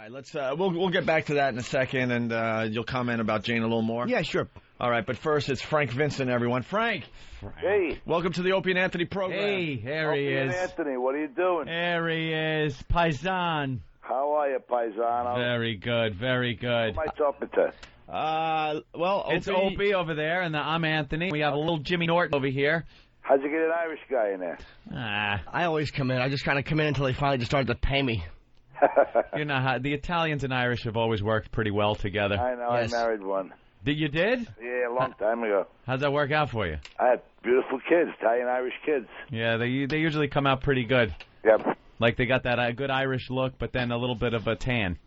right, let's we'll get back to that in a second, and you'll comment about Jane a little more. Yeah, sure. All right, but first it's Frank Vincent, everyone. Frank. Hey. Welcome to the Opie and Anthony program. Hey, there he Opie is. and Anthony, what are you doing? There he is, Paisan. How are you, Paisano? Very good, very good. Who am I talking to? Well, It's Opie over there, and I'm Anthony. We have a little Jimmy Norton over here. How'd you get an Irish guy in there? I always come in. I just kind of come in until they finally just start to pay me. You know how the Italians and Irish have always worked pretty well together. I know, Yes. I married one. You did? Yeah, a long time ago. How'd that work out for you? I had beautiful kids, Italian-Irish kids. Yeah, they usually come out pretty good. Yep. Like they got that good Irish look, but then a little bit of a tan,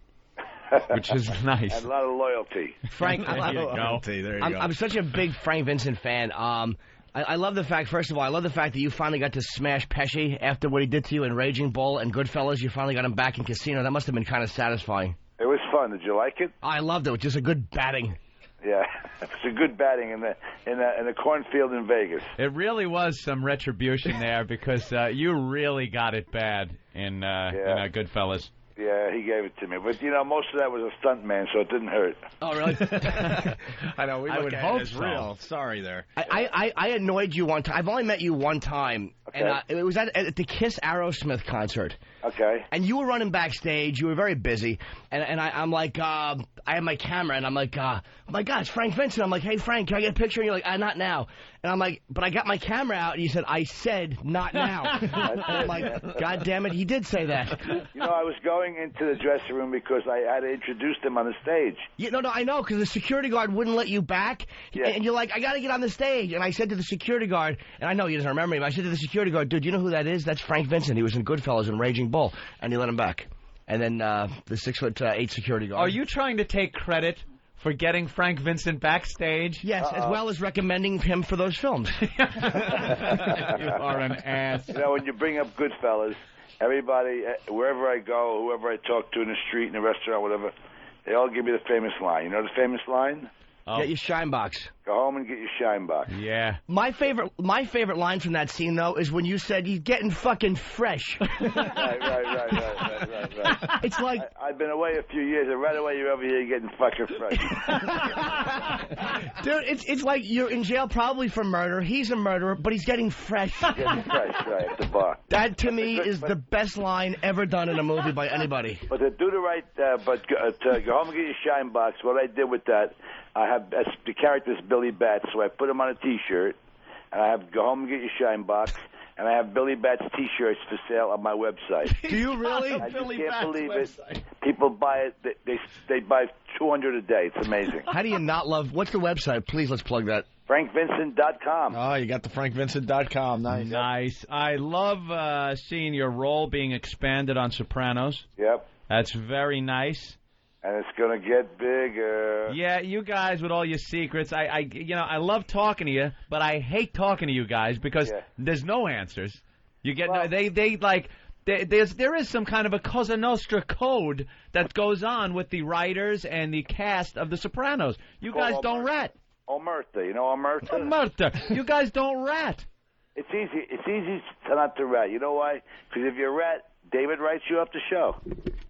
which is nice. And a lot of loyalty. Frank, There you go. There you go. I'm such a big Frank Vincent fan. I love the fact, first of all, I love the fact that you finally got to smash Pesci after what he did to you in Raging Bull and Goodfellas. You finally got him back in Casino. That must have been kind of satisfying. It was fun. Did you like it? I loved it. It was just a good batting. Yeah. It's a good batting in the cornfield in Vegas. It really was some retribution there because you really got it bad in Goodfellas. Yeah, he gave it to me. But, most of that was a stunt man, so it didn't hurt. Oh, really? I know. I would hope so. Real. Sorry there. I annoyed you one time. I've only met you one time. Okay. And it was at the Kiss Aerosmith concert. Okay. And you were running backstage. You were very busy. And I'm like, I have my camera, and I'm like, oh, my God, it's Frank Vincent. I'm like, hey, Frank, can I get a picture? And you're like, not now. And I'm like, but I got my camera out, and you said, I said not now. I'm like, God damn it, he did say that. I was going into the dressing room because I had to introduce them on the stage. Yeah, no, I know, because the security guard wouldn't let you back. Yeah. And you're like, I got to get on the stage. And I said to the security guard, and I know he doesn't remember me, but I said to the security guard, dude, you know who that is? That's Frank Vincent. He was in Goodfellas and Raging Bull. And he let him back. And then the 6'8" security guard. Are you trying to take credit for getting Frank Vincent backstage? Yes, as well as recommending him for those films. You are an ass. When you bring up Goodfellas, everybody, wherever I go, whoever I talk to in the street, in the restaurant, whatever, they all give me the famous line. You know the famous line? Oh. Get your shine box. Go home and get your shine box. Yeah. My favorite line from that scene, though, is when you said, he's getting fucking fresh. Right. It's like... I've been away a few years, and right away you're over here getting fucking fresh. Dude, it's like you're in jail probably for murder. He's a murderer, but he's getting fresh. Getting fresh, right, at the bar. That, to me, is the best line ever done in a movie by anybody. But to do the right, to go home and get your shine box, what I did with that, I have the character's Billy Bats, so I put him on a T-shirt, and I have go home and get your shine box, and I have Billy Bats T-shirts for sale on my website. Do you really? I just can't believe it. People buy it. They buy 200 a day. It's amazing. How do you not love... What's the website? Please, let's plug that. FrankVincent.com. Oh, you got the FrankVincent.com. Nice. Nice. I love seeing your role being expanded on Sopranos. Yep. That's very nice. And it's going to get bigger. Yeah, you guys with all your secrets. I love talking to you, but I hate talking to you guys because there's no answers. You get there is some kind of a Cosa Nostra code that goes on with the writers and the cast of The Sopranos. You guys don't rat. Omerta, you know Omerta? Omerta. You guys don't rat. It's easy to not to rat. You know why? Because if you rat, David writes you off the show.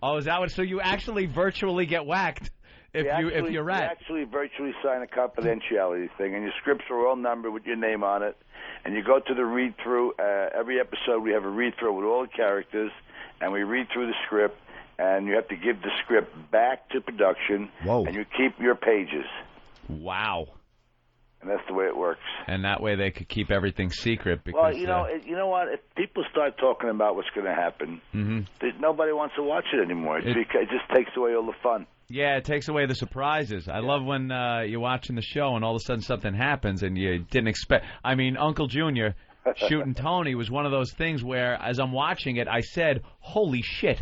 Oh, is that what? So you actually virtually get whacked if you rat. You actually virtually sign a confidentiality thing, and your scripts are all numbered with your name on it. And you go to the read-through. Every episode we have a read-through with all the characters, and we read through the script, and you have to give the script back to production, and you keep your pages. Wow. And that's the way it works. And that way they could keep everything secret. Because, well, you know what? If people start talking about what's going to happen, nobody wants to watch it anymore. It just takes away all the fun. Yeah, it takes away the surprises. I love when you're watching the show and all of a sudden something happens and you didn't expect. I mean, Uncle Junior shooting Tony was one of those things where, as I'm watching it, I said, "Holy shit."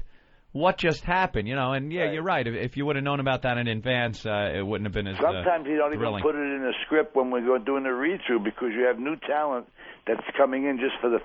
What just happened, And you're right. If you would have known about that in advance, it wouldn't have been as Sometimes you don't thrilling. even put it in the script when we're doing the read-through because you have new talent that's coming in just for the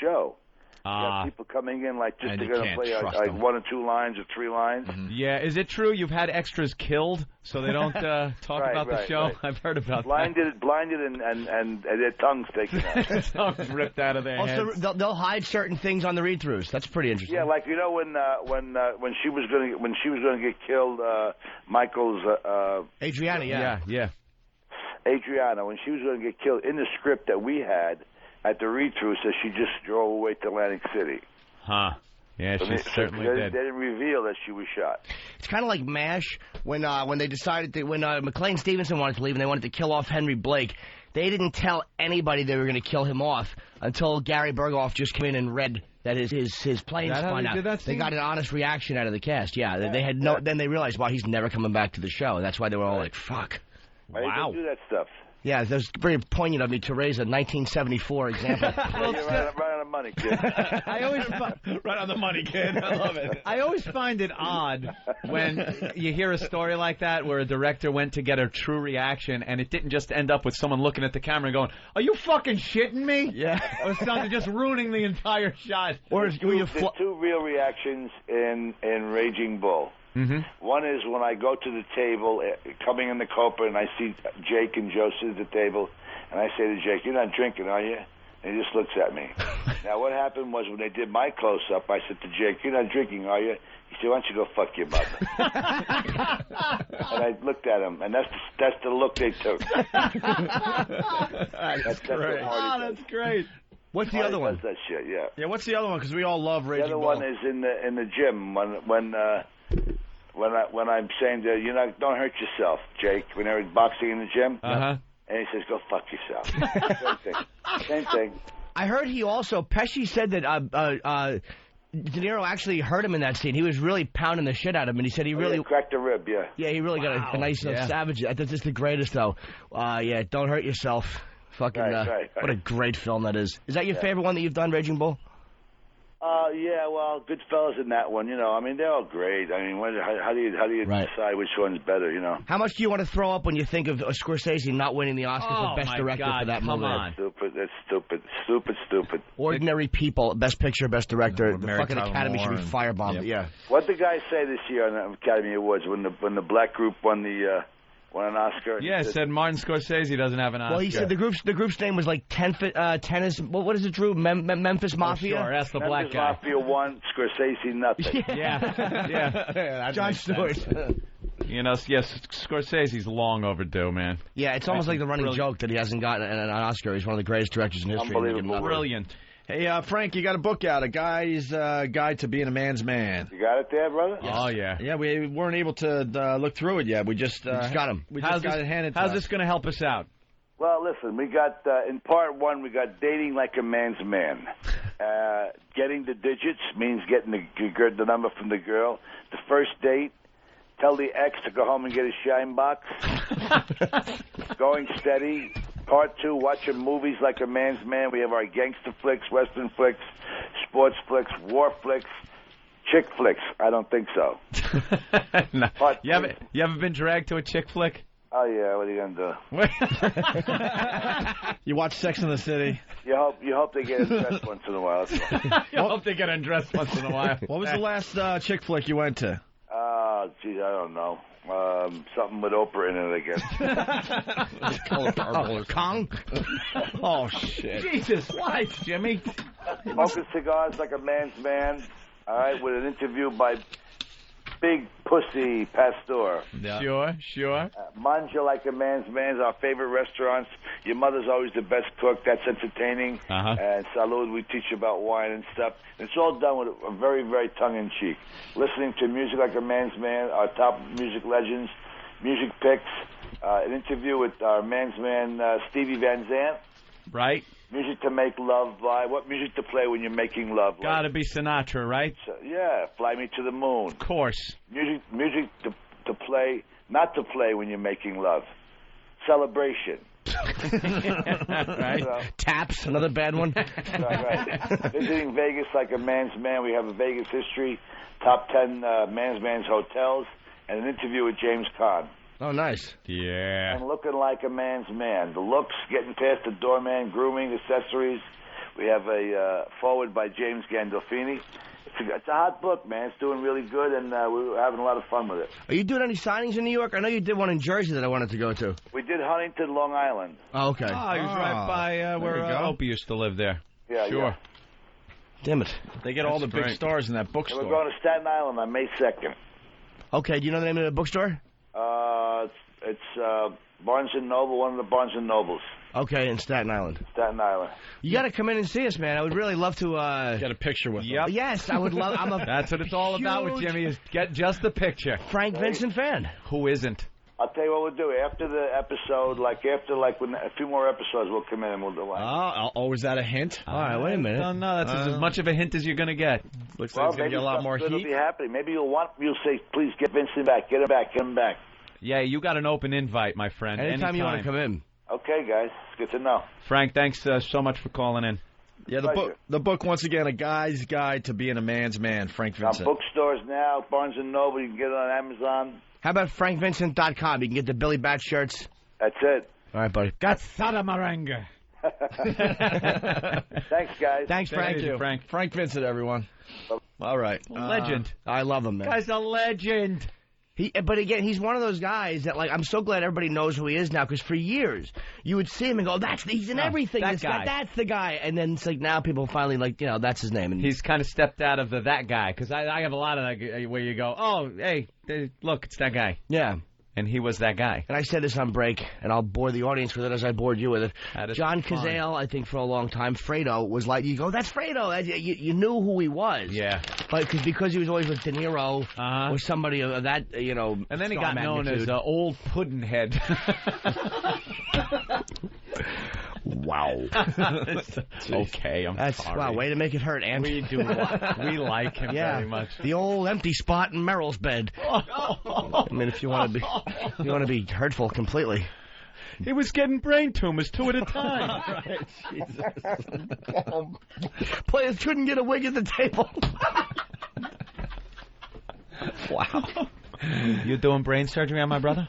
show. People coming in like just And they're you going to can't play trust like them. 1 or 2 lines or 3 lines. Yeah, is it true you've had extras killed so they don't talk about the show? Right. I've heard about Blinded, and their tongues taken out. that. Tongues ripped out of their Also, heads. they'll hide certain things on the read-throughs. That's pretty interesting. Yeah, like when she was going to get killed, Michael's Adriana, Yeah. Adriana, when she was going to get killed, in the script that we had at the read-through, says she just drove away to Atlantic City. Huh. Yeah, she certainly they did. didn't reveal that she was shot. It's kind of like MASH when they decided that when McLean Stevenson wanted to leave and they wanted to kill off Henry Blake. They didn't tell anybody they were going to kill him off until Gary Berghoff just came in and read that his planes spun out. They got an honest reaction out of the cast. Yeah, they had no. Then they realized, wow, he's never coming back to the show. That's why they were all like, fuck. Wow. They do that stuff. Yeah, that's very poignant of me to raise a 1974 example. You're right on the money, kid. Right on the money, kid. I love it. I always find it odd when you hear a story like that where a director went to get a true reaction and it didn't just end up with someone looking at the camera and going, "Are you fucking shitting me?" Yeah. Or something, just ruining the entire shot. Or There's two real reactions in Raging Bull. Mm-hmm. One is when I go to the table, coming in the Copa, and I see Jake and Joe sit at the table, and I say to Jake, "You're not drinking, are you?" And he just looks at me. Now, what happened was when they did my close-up, I said to Jake, "You're not drinking, are you?" He said, "Why don't you go fuck your mother?" And I looked at him, and that's the look they took. That's great. That's great. What's the other one? Does that shit, yeah. Yeah, what's the other one? Because we all love Raging The other Bull. one is in the gym when I'm saying to don't hurt yourself, Jake. When they're boxing in the gym, Uh-huh. and he says, "Go fuck yourself." Same thing. I heard Pesci said that De Niro actually hurt him in that scene. He was really pounding the shit out of him, and he said he really cracked a rib. Yeah. Yeah, he really got a nice savage. That's just the greatest, though. Yeah, don't hurt yourself. Fucking, right. What a great film that is. Is that your favorite one that you've done, Raging Bull? Yeah, well, Goodfellas in that one, I mean, they're all great. I mean, how do you decide which one's better, How much do you want to throw up when you think of Scorsese not winning the Oscar for Best Director for that movie? On. That's stupid. Ordinary People, Best Picture, Best Director. The Mary fucking Tyler Academy Moore should be firebombed. Yep. Yeah. What did the guys say this year on the Academy Awards when the black group won an Oscar? Yeah, said Martin Scorsese doesn't have an Oscar. Well, he said the group's name was like Tennis. What is it, Drew? Memphis Mafia. Sure, ask the black Memphis guy. Mafia won, Scorsese nothing. Yeah. John Stewart. Yes, Scorsese's long overdue, man. Yeah, it's almost like the running joke that he hasn't gotten an Oscar. He's one of the greatest directors in history. Unbelievable. Brilliant. Hey, Frank, you got a book out, A Guy's Guide to Being a Man's Man. You got it there, brother? Yes. Oh, yeah. Yeah, we weren't able to look through it yet. We just got him. We just got it handed to us. How's this going to help us out? Well, listen, we got, in part one, we got dating like a man's man. Getting the digits means getting the number from the girl. The first date, tell the ex to go home and get a shine box. Going steady. Part two, watching movies like a man's man. We have our gangster flicks, western flicks, sports flicks, war flicks, chick flicks. I don't think so. No. Part You ever been dragged to a chick flick? Oh, yeah, what are you going to do? You watch Sex in the City. You hope they get undressed once in a while. You hope they get undressed once in a while. What was the last chick flick you went to? Geez, I don't know. Something with Oprah in it, I guess. Kong? Oh, shit. Jesus, why, Jimmy? Smoking cigars like a man's man. All right, with an interview by Big Pussy Pastor. Yeah. Sure. Manja like a man's man is our favorite restaurants. Your mother's always the best cook. That's entertaining. Uh-huh. And Salud, we teach about wine and stuff. It's all done with a very, very tongue-in-cheek. Listening to Music Like a Man's Man, our top music legends, music picks, an interview with our man's man, Stevie Van Zandt. Right. Music to make love by. What music to play when you're making love? Gotta be Sinatra, right? So, yeah, Fly Me to the Moon. Of course. Music to play, not to play when you're making love. Celebration. Right. Taps, another bad one. Right. Visiting Vegas like a man's man. We have a Vegas history, top 10 man's hotels, and an interview with James Caan. Oh, nice. Yeah. And looking like a man's man. The looks, getting past the doorman, grooming, accessories. We have a forward by James Gandolfini. It's a hot book, man. It's doing really good, and we're having a lot of fun with it. Are you doing any signings in New York? I know you did one in Jersey that I wanted to go to. We did Huntington, Long Island. Oh, okay. Oh, he was right by where Opie used to live there. Yeah, sure. Yeah. Damn it. They get all the big great. stars in that And bookstore. we're going to Staten Island on May 2nd. Okay, do you know the name of the bookstore? It's Barnes & Noble, one of the Barnes & Nobles. Okay, in Staten Island. Staten Island. You got to come in and see us, man. I would really love to. Get a picture with them. Yep. Yes, I would love. I'm a That's what it's all about with huge Jimmy, is get just the picture. Frank Vincent fan. Who isn't? I'll tell you what we'll do. After the episode, when a few more episodes, we'll come in and we'll do one. Oh, is that a hint? All right, wait a minute. No, that's as much of a hint as you're going to get. Looks Well, like it's going to maybe get a lot more something heat. will be happening. Maybe you'll say, please get Vincent back. Get him back. Get him back. Yeah, you got an open invite, my friend. Anytime you want to come in. Okay, guys. It's good to know. Frank, thanks so much for calling in. Yeah, the book once again, A Guy's Guide to Being a Man's Man, Frank On Vincent. bookstores now, Barnes & Noble. You can get it on Amazon. How about frankvincent.com? You can get the Billy Bat shirts. That's it. All right, buddy. Gazzada Maranga. Thanks, guys. Thanks, Frank. Thank you, Frank. Frank Vincent, everyone. All right. Legend. I love him, man. Guy's a legend. But again, he's one of those guys that, like, I'm so glad everybody knows who he is now, because for years, you would see him and go, he's in everything. that This guy. That's the guy. And then it's like now people finally, like, that's his name. And He's kind of stepped out of that guy, because I have a lot of that where you go, oh, hey, look, it's that guy. yeah. And he was that guy. And I said this on break, and I'll bore the audience with it as I bored you with it. That is John fine. Cazale, I think for a long time, Fredo was like, you go, that's Fredo. You knew who he was. Yeah. But because he was always with De Niro Uh-huh. or somebody of that, And then he star got known as magnitude. Old Puddinhead. Wow. Okay, I'm That's sorry. wow. Way to make it hurt, Ant. We do. We like him very much. The old empty spot in Merrill's bed. I mean, if you want to be hurtful completely. He was getting brain tumors 2 at a time. Right, Jesus. Players couldn't get a wig at the table. Wow. You doing brain surgery on my brother?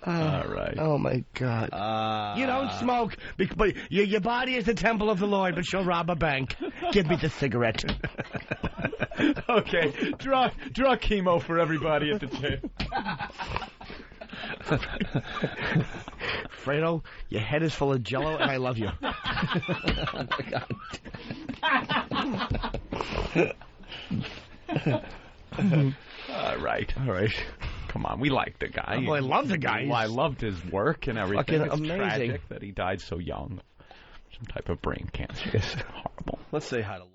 All right. Oh my God! You don't smoke, but your body is the temple of the Lord. But she'll rob a bank. Give me the cigarette. Okay. Draw chemo for everybody at the table. Fredo, your head is full of Jello, and I love you. All right. All right. Come on, we like the guy. Oh, I love the guy. Well, I loved his work and everything. Fucking It's amazing. tragic that he died so young. Some type of brain cancer. It's horrible. Let's say hi to Laura.